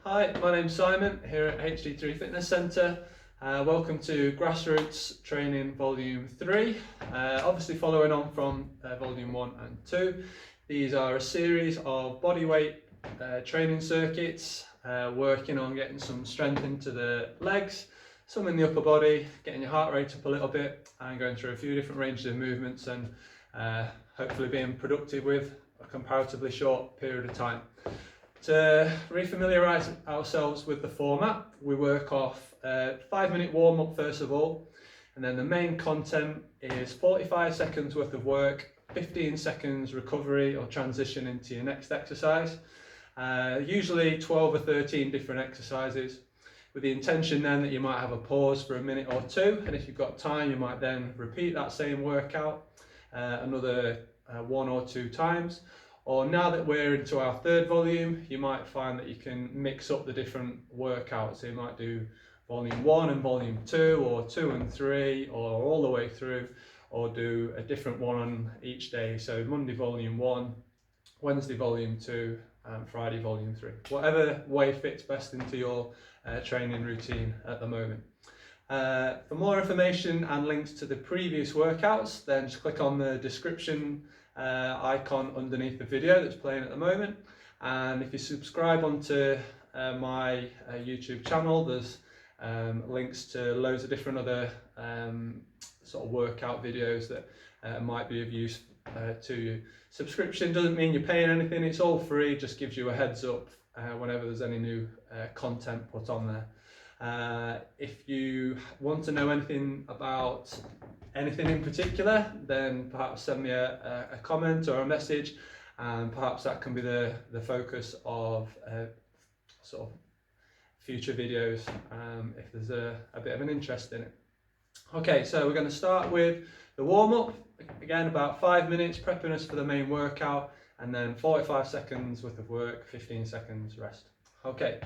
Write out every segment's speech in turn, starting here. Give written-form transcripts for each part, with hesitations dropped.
Hi, my name's Simon here at HD3 Fitness Centre. Welcome to Grassroots Training Volume 3. Obviously following on from Volume 1 and 2. These are a series of bodyweight training circuits, working on getting some strength into the legs, some in the upper body, getting your heart rate up a little bit and going through a few different ranges of movements and hopefully being productive with a comparatively short period of time. To refamiliarise ourselves with the format, we work off a 5-minute warm-up first of all, and then the main content is 45 seconds worth of work, 15 seconds recovery or transition into your next exercise, usually 12 or 13 different exercises, with the intention then that you might have a pause for a minute or two, and if you've got time you might then repeat that same workout another 1 or 2 times. Or now that we're into our third volume, you might find that you can mix up the different workouts. So you might do volume 1 and volume 2, or 2 and 3, or all the way through, or do a different one on each day. So Monday volume 1, Wednesday volume 2, and Friday volume 3. Whatever way fits best into your training routine at the moment. For more information and links to the previous workouts, then just click on the description icon underneath the video that's playing at the moment, and if you subscribe onto my YouTube channel, there's links to loads of different other sort of workout videos that might be of use to you. Subscription doesn't mean you're paying anything, it's all free, just gives you a heads up whenever there's any new content put on there. If you want to know anything about anything in particular, then perhaps send me a comment or a message, and perhaps that can be the focus of sort of future videos if there's a bit of an interest in it. Okay, so we're going to start with the warm-up, again about 5 minutes prepping us for the main workout, and then 45 seconds worth of work, 15 seconds rest. Okay.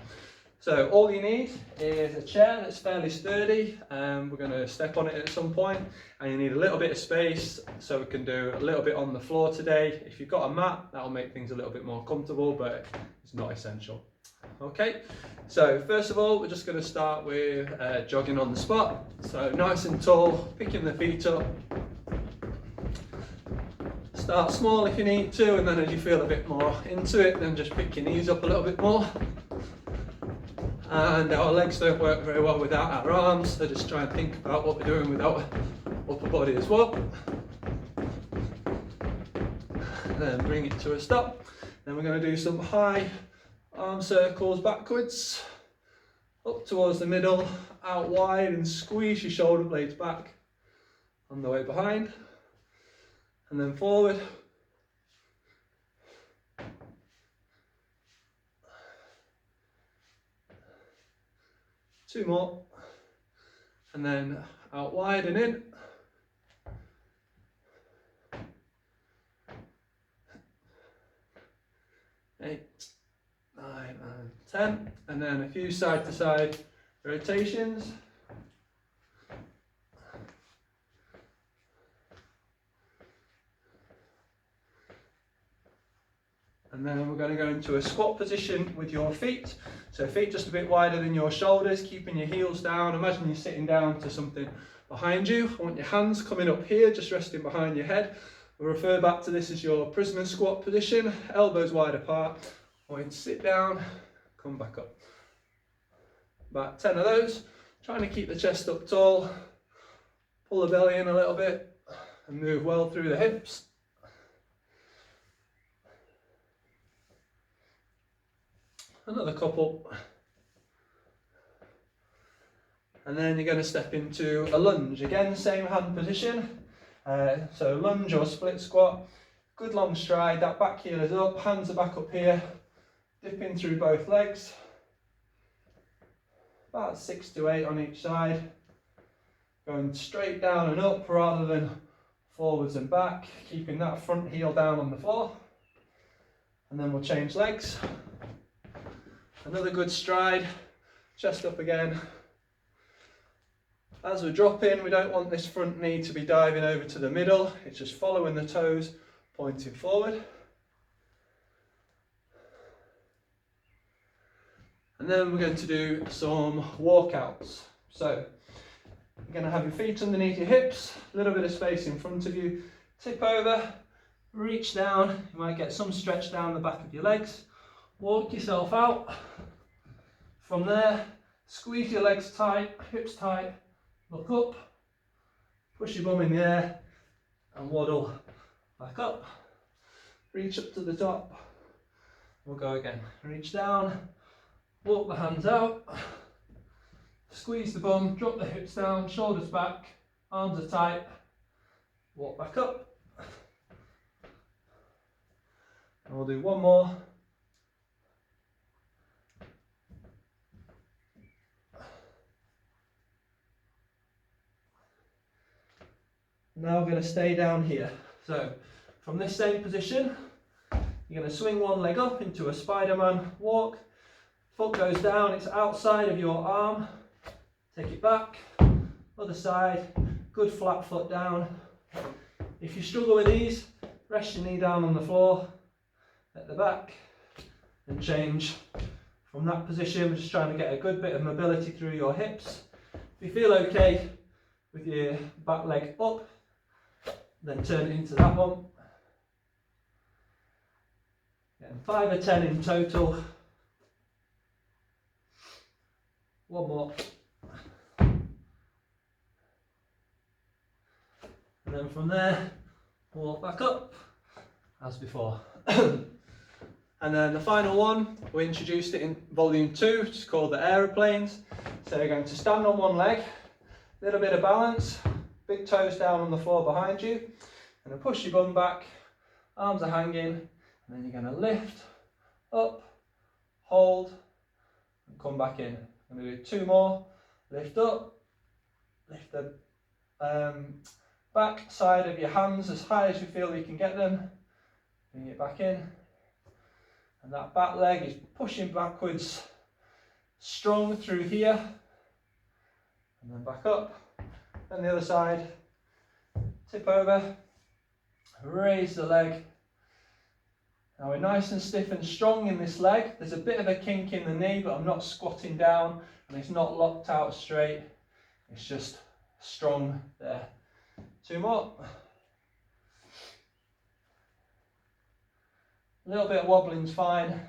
So all you need is a chair that's fairly sturdy, we're going to step on it at some point, and you need a little bit of space, so we can do a little bit on the floor today. If you've got a mat, that'll make things a little bit more comfortable, but it's not essential. Okay, so first of all we're just going to start with jogging on the spot. So nice and tall, picking the feet up. Start small if you need to, and then as you feel a bit more into it, then just pick your knees up a little bit more. And our legs don't work very well without our arms, so just try and think about what we're doing with our upper body as well. And then bring it to a stop. Then we're going to do some high arm circles backwards, up towards the middle, out wide, and squeeze your shoulder blades back on the way behind. And then forward. 2 more, and then out wide and in. 8, 9, and 10, and then a few side to side rotations. And then we're going to go into a squat position with your feet. So feet just a bit wider than your shoulders, keeping your heels down. Imagine you're sitting down to something behind you. I want your hands coming up here, just resting behind your head. We'll refer back to this as your prisoner squat position, elbows wide apart. I want you to sit down, come back up. About 10 of those. Trying to keep the chest up tall, pull the belly in a little bit, and move well through the hips. Another couple, and then you're going to step into a lunge. Again, same hand position, so lunge or split squat. Good long stride, that back heel is up, hands are back up here, dipping through both legs, about 6 to 8 on each side, going straight down and up rather than forwards and back, keeping that front heel down on the floor. And then we'll change legs. Another good stride, chest up again. As we drop in, we don't want this front knee to be diving over to the middle, it's just following the toes, pointing forward. And then we're going to do some walkouts. So you're going to have your feet underneath your hips, a little bit of space in front of you, tip over, reach down, you might get some stretch down the back of your legs, walk yourself out. From there, squeeze your legs tight, hips tight, look up, push your bum in the air and waddle back up. Reach up to the top, we'll go again. Reach down, walk the hands out, squeeze the bum, drop the hips down, shoulders back, arms are tight, walk back up. And we'll do one more. Now we're going to stay down here. So from this same position, you're going to swing one leg up into a Spider-Man walk. Foot goes down, it's outside of your arm. Take it back, other side, good flat foot down. If you struggle with these, rest your knee down on the floor at the back and change from that position. We're just trying to get a good bit of mobility through your hips. If you feel okay with your back leg up, then turn it into that one. Getting 5 or 10 in total. One more. And then from there, walk back up as before. And then the final one, we introduced it in volume 2, which is called the aeroplanes. So you're going to stand on one leg, a little bit of balance, big toes down on the floor behind you, and then push your bum back, arms are hanging, and then you're going to lift, up, hold, and come back in. I'm going to do 2 more, lift up, lift the back side of your hands as high as you feel you can get them, bring it back in, and that back leg is pushing backwards, strong through here, and then back up, and the other side, tip over, raise the leg. Now we're nice and stiff and strong in this leg. There's a bit of a kink in the knee, but I'm not squatting down and it's not locked out straight. It's just strong there. 2 more. A little bit of wobbling's fine.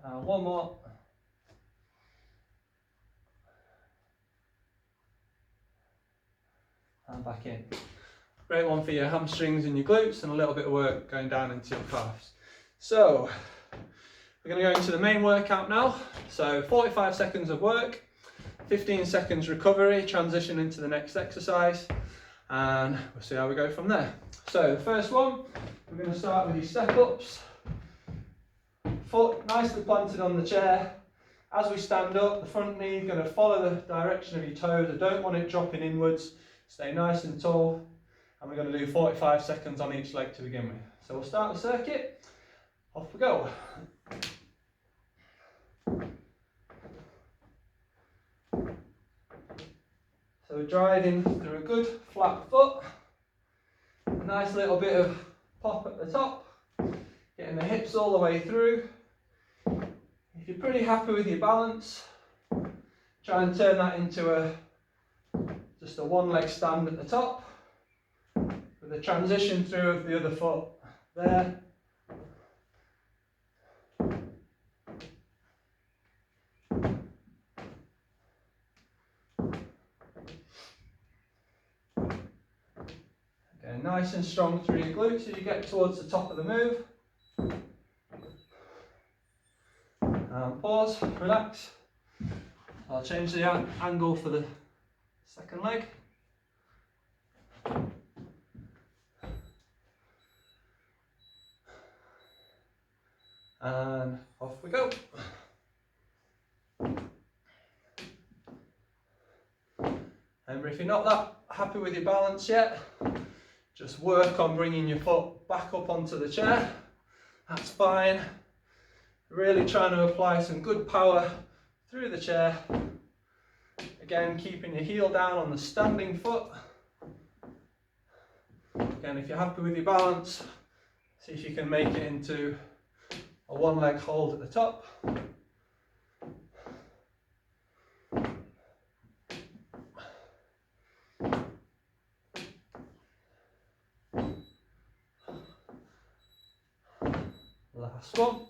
1 more. And back in. Great one for your hamstrings and your glutes, and a little bit of work going down into your calves. So we're going to go into the main workout now. So 45 seconds of work, 15 seconds recovery, transition into the next exercise, and we'll see how we go from there. So the first one, we're going to start with your step-ups. Foot nicely planted on the chair. As we stand up, the front knee is going to follow the direction of your toes. I don't want it dropping inwards. Stay nice and tall. And we're going to do 45 seconds on each leg to begin with. So we'll start the circuit. Off we go. So we're driving through a good flat foot. A nice little bit of pop at the top. Getting the hips all the way through. If you're pretty happy with your balance, try and turn that into just a one leg stand at the top, with a transition through of the other foot there. Okay, nice and strong through your glutes as you get towards the top of the move. And pause, relax. I'll change the angle for the second leg. And off we go. Remember, if you're not that happy with your balance yet, just work on bringing your foot back up onto the chair. That's fine. Really trying to apply some good power through the chair. Again, keeping your heel down on the standing foot. Again, if you're happy with your balance, see if you can make it into a a one leg hold at the top. Last one.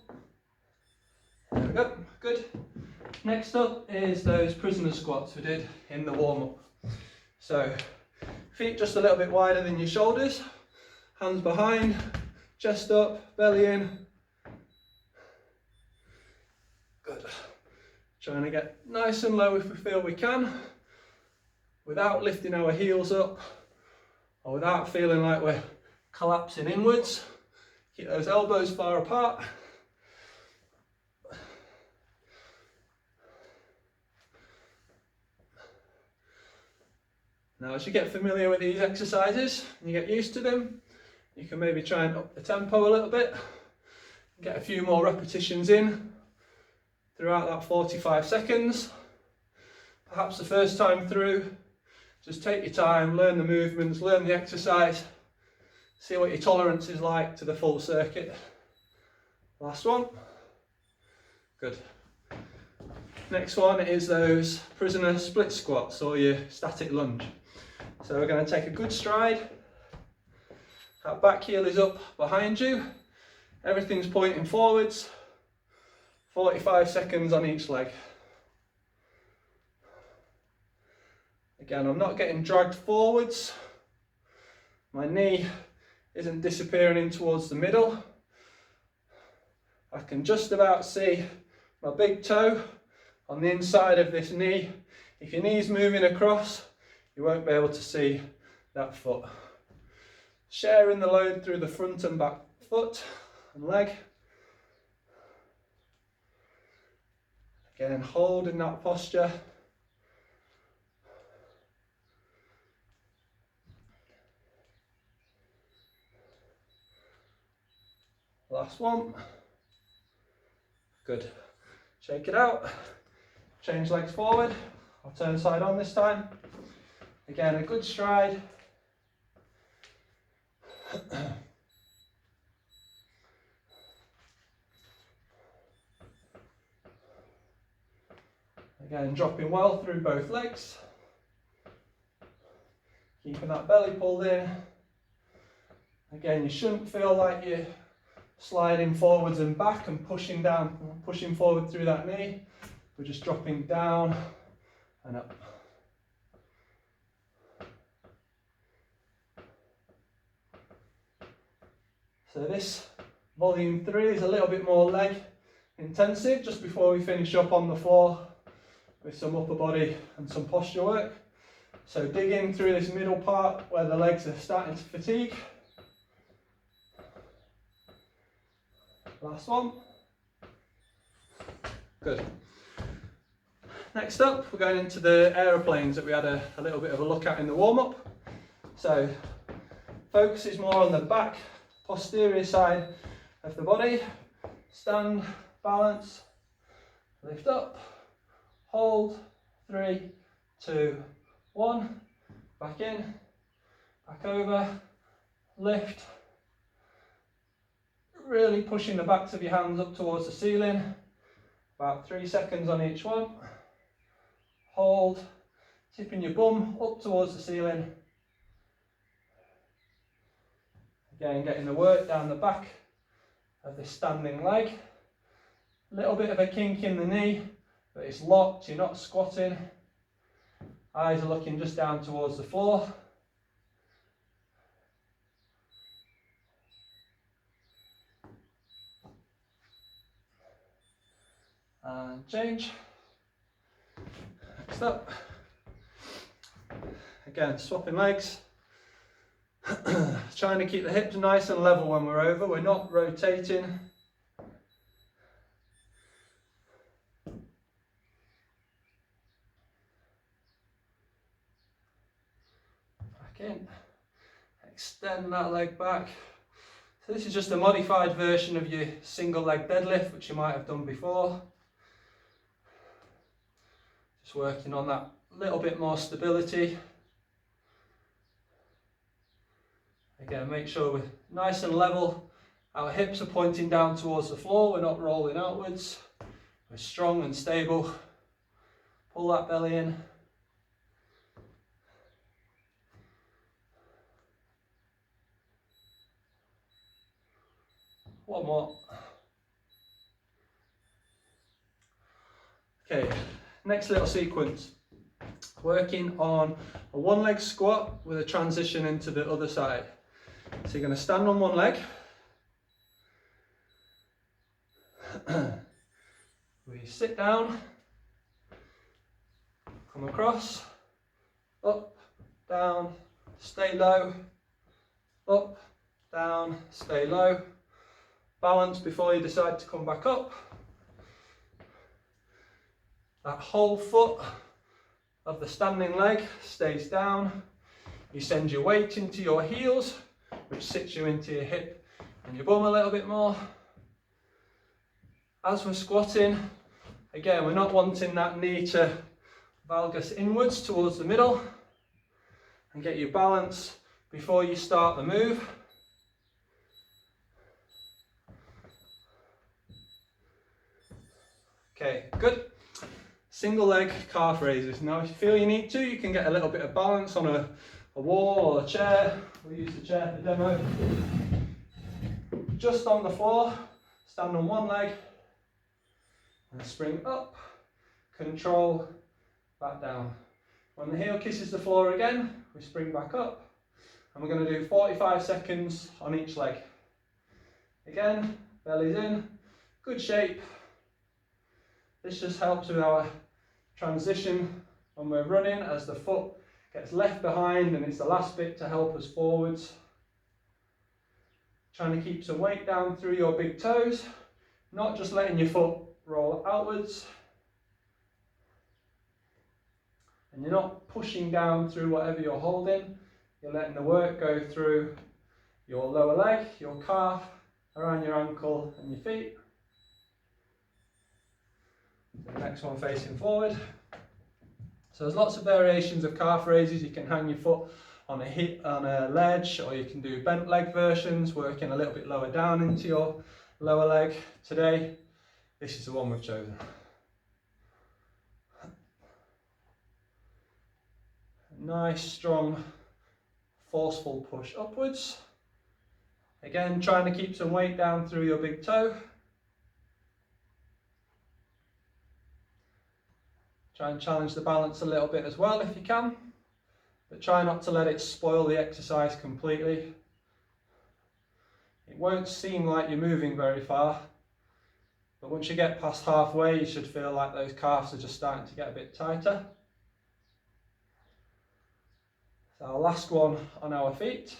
There we go, good. Next up is those prisoner squats we did in the warm-up. So feet just a little bit wider than your shoulders, hands behind, chest up, belly in. Good. Trying to get nice and low if we feel we can, without lifting our heels up or without feeling like we're collapsing inwards. Keep those elbows far apart. Now, as you get familiar with these exercises and you get used to them, you can maybe try and up the tempo a little bit, get a few more repetitions in throughout that 45 seconds. Perhaps the first time through, just take your time, learn the movements, learn the exercise, see what your tolerance is like to the full circuit. Last one. Good. Next one is those prisoner split squats or your static lunge. So we're going to take a good stride. That back heel is up behind you. Everything's pointing forwards. 45 seconds on each leg. Again, I'm not getting dragged forwards. My knee isn't disappearing in towards the middle. I can just about see my big toe on the inside of this knee. If your knee's moving across, you won't be able to see that foot. Sharing the load through the front and back foot and leg. Again, holding that posture. Last one. Good. Shake it out. Change legs forward. I'll turn side on this time. Again, a good stride. Again, dropping well through both legs. Keeping that belly pulled in. Again, you shouldn't feel like you're sliding forwards and back and pushing down, pushing forward through that knee. We're just dropping down and up. So this volume 3 is a little bit more leg intensive just before we finish up on the floor with some upper body and some posture work. So dig in through this middle part where the legs are starting to fatigue. Last one. Good. Next up, we're going into the aeroplanes that we had a little bit of a look at in the warm-up. So focus is more on the back, posterior side of the body. Stand, balance, lift up, hold, 3, 2, 1, back in, back over, lift. Really pushing the backs of your hands up towards the ceiling. About 3 seconds on each one. Hold, tipping your bum up towards the ceiling. Again, getting the work down the back of the standing leg. A little bit of a kink in the knee, but it's locked, you're not squatting. Eyes are looking just down towards the floor. And change. Next up. Again, swapping legs. Trying to keep the hips nice and level when we're over. We're not rotating. Back in. Extend that leg back. So this is just a modified version of your single leg deadlift, which you might have done before. Just working on that little bit more stability. Again, make sure we're nice and level Our hips are pointing down towards the floor, we're not rolling outwards. We're strong and stable. Pull that belly in. One more. Okay, next little sequence. Working on a one leg squat with a transition into the other side. So you're going to stand on one leg. We sit down, come across, up, down, stay low, up, down, stay low. Balance before you decide to come back up. That whole foot of the standing leg stays down. You send your weight into your heels, which sits you into your hip and your bum a little bit more. As we're squatting, again, we're not wanting that knee to valgus inwards towards the middle, and get your balance before you start the move. Okay, good. Single leg calf raises. Now if you feel you need to, you can get a little bit of balance on a wall or a chair. We'll use the chair for demo. Just on the floor, stand on one leg and spring up, control, back down. When the heel kisses the floor again, we spring back up, and we're going to do 45 seconds on each leg. Again, belly's in, good shape. This just helps with our transition when we're running, as the foot gets left behind and it's the last bit to help us forwards. Trying to keep some weight down through your big toes, not just letting your foot roll outwards. And you're not pushing down through whatever you're holding, you're letting the work go through your lower leg, your calf, around your ankle and your feet. The next one facing forward. So there's lots of variations of calf raises. You can hang your foot on a ledge, or you can do bent leg versions, working a little bit lower down into your lower leg. Today, this is the one we've chosen. Nice, strong, forceful push upwards. Again, trying to keep some weight down through your big toe. Try and challenge the balance a little bit as well if you can, but try not to let it spoil the exercise completely. It won't seem like you're moving very far, but once you get past halfway, you should feel like those calves are just starting to get a bit tighter. So our last one on our feet.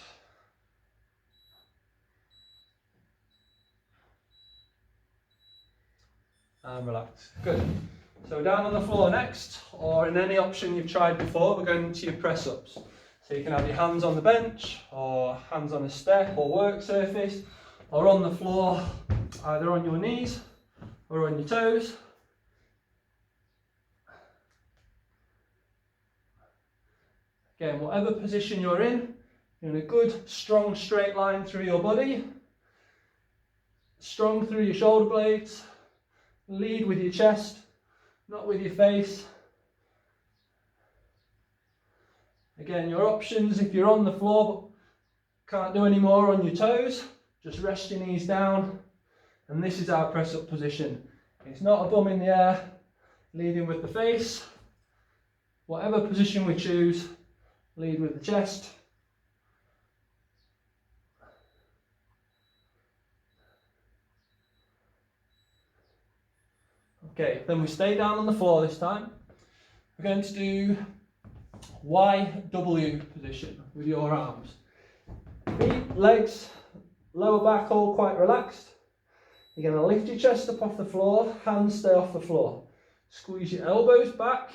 And relax. Good. So down on the floor next, or in any option you've tried before, we're going into your press ups. So you can have your hands on the bench, or hands on a step or work surface, or on the floor, either on your knees or on your toes. Again, whatever position you're in a good, strong, straight line through your body, strong through your shoulder blades, lead with your chest, not with your face. Again, your options, if you're on the floor but can't do any more on your toes, just rest your knees down, and this is our press up position. It's not a bum in the air, leading with the face. Whatever position we choose, lead with the chest. Okay, then we stay down on the floor this time. We're going to do YW position with your arms. Feet, legs, lower back all quite relaxed. You're going to lift your chest up off the floor, hands stay off the floor. Squeeze your elbows back,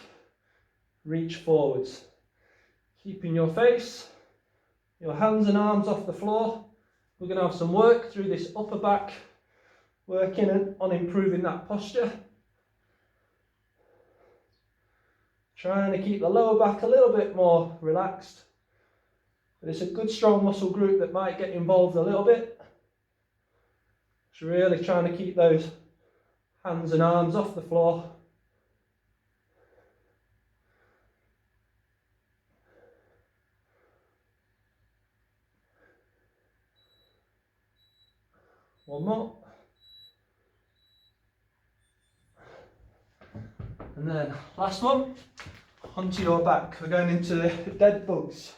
reach forwards. Keeping your face, your hands and arms off the floor. We're going to have some work through this upper back, working on improving that posture. Trying to keep the lower back a little bit more relaxed. But it's a good strong muscle group that might get involved a little bit. Just really trying to keep those hands and arms off the floor. One more. And then last one, onto your back. We're going into the dead bugs.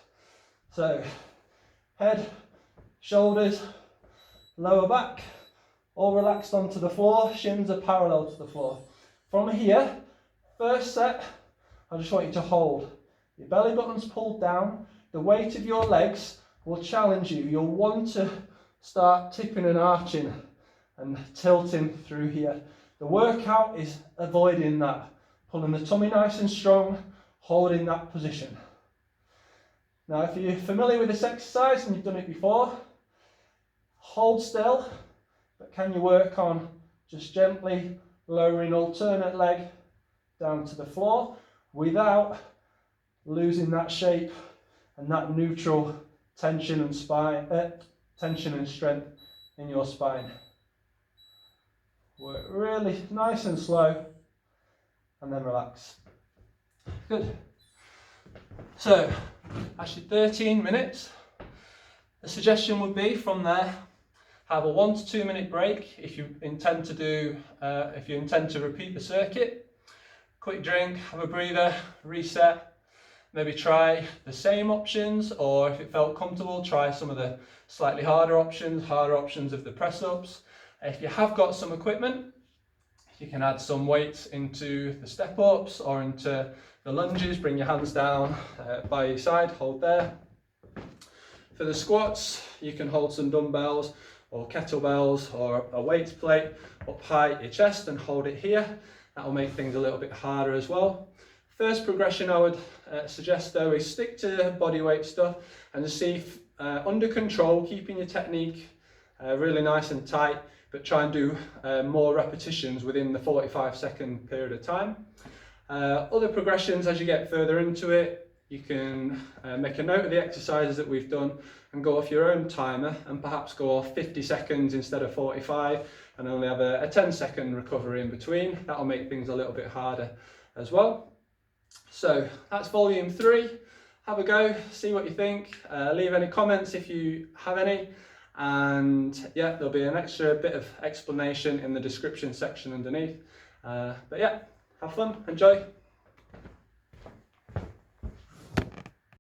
So head, shoulders, lower back, all relaxed onto the floor, shins are parallel to the floor. From here, first set, I just want you to hold. Your belly button's pulled down, the weight of your legs will challenge you. You'll want to start tipping and arching and tilting through here. The workout is avoiding that, pulling the tummy nice and strong, holding that position. Now if you're familiar with this exercise and you've done it before, hold still, but can you work on just gently lowering alternate leg down to the floor without losing that shape and that neutral tension and spine, tension and strength in your spine. Work really nice and slow and then relax. Good. So, actually 13 minutes. The suggestion would be from there, have a 1 to 2 minute break if you intend to repeat the circuit. Quick drink, have a breather, reset, maybe try the same options, or if it felt comfortable, try some of the slightly harder options of the press ups. If you have got some equipment, you can add some weights into the step ups or into the lunges. Bring your hands down by your side, hold there. For the squats, you can hold some dumbbells or kettlebells or a weights plate up high at your chest and hold it here. That will make things a little bit harder as well. First progression I would suggest though is stick to body weight stuff and just see if, under control, keeping your technique really nice and tight, but try and do more repetitions within the 45-second period of time. Other progressions, as you get further into it, you can make a note of the exercises that we've done and go off your own timer and perhaps go off 50 seconds instead of 45 and only have a 10-second recovery in between. That'll make things a little bit harder as well. So that's volume 3. Have a go, see what you think, leave any comments if you have any, and yeah, there'll be an extra bit of explanation in the description section underneath. But yeah, have fun, enjoy.